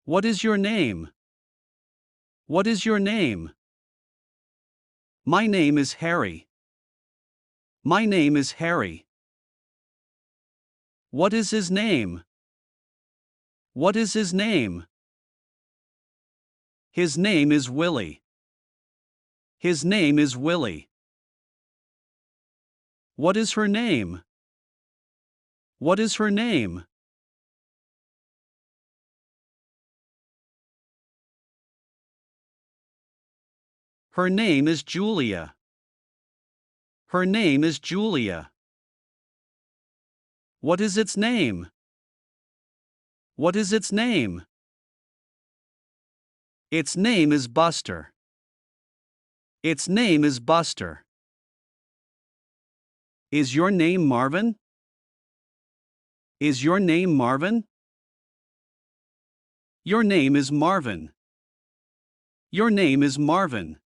What is your name? What is your name? My name is Harry. My name is Harry. What is his name? What is his name? His name is Willie. His name is Willie. What is her name? What is her name? Her name is Julia. Her name is Julia. What is its name? What is its name? Its name is Buster. Its name is Buster. Is your name Marvin? Is your name Marvin? Your name is Marvin. Your name is Marvin.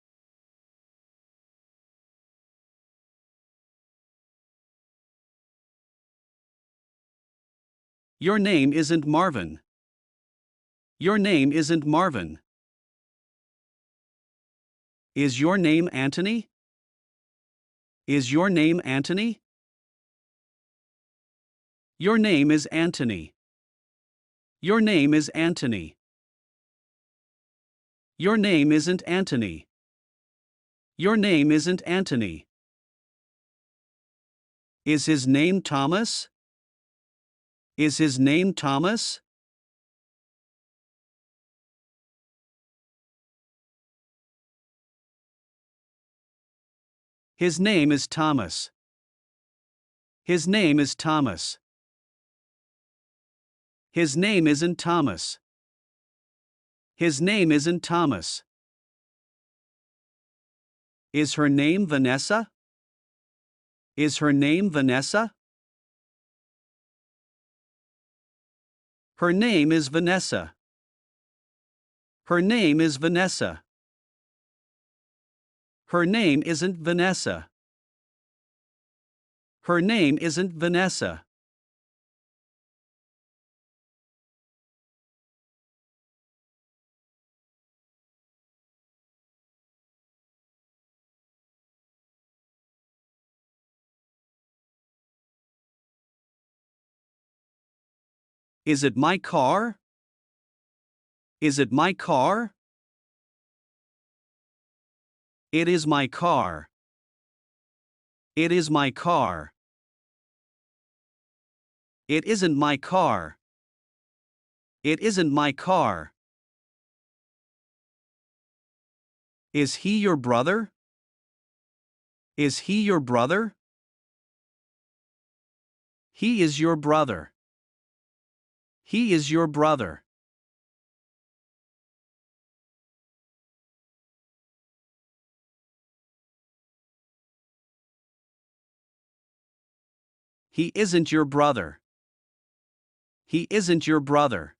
Your name isn't Marvin. Your name isn't Marvin. Is your name Anthony? Is your name Anthony? Your name is Anthony. Your name is Anthony. Your name isn't Anthony. Your name isn't Anthony. Is his name Thomas? Is his name Thomas? His name is Thomas. His name is Thomas. His name isn't Thomas. His name isn't Thomas. Is her name Vanessa? Is her name Vanessa? Her name is Vanessa. Her name is Vanessa. Her name isn't Vanessa. Her name isn't Vanessa. Is it my car? Is it my car? It is my car. It is my car. It isn't my car. It isn't my car. Is he your brother? Is he your brother? He is your brother. He is your brother. He isn't your brother. He isn't your brother.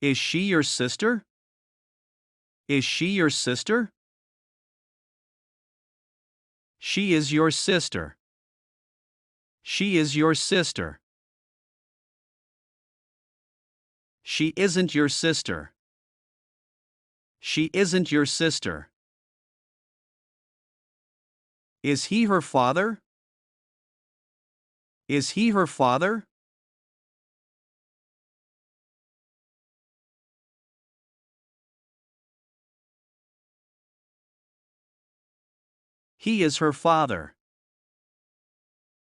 Is she your sister? Is she your sister? She is your sister. She is your sister. She isn't your sister. She isn't your sister. Is he her father? Is he her father? He is her father.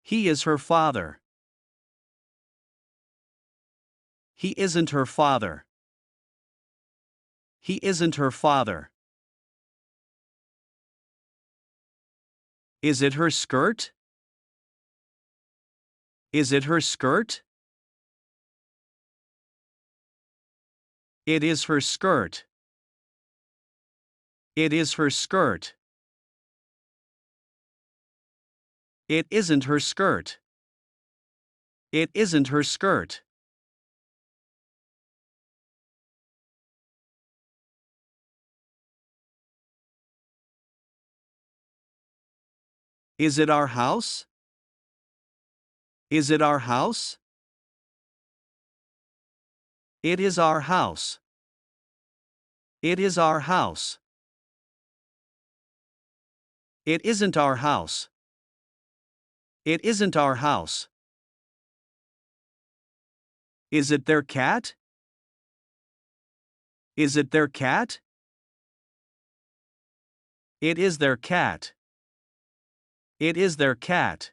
He is her father. He isn't her father. He isn't her father. Is it her skirt? Is it her skirt? It is her skirt. It is her skirt. It isn't her skirt. It isn't her skirt. Is it our house? Is it our house? It is our house. It is our house. It isn't our house. It isn't our house. Is it their cat? Is it their cat? It is their cat. It is their cat.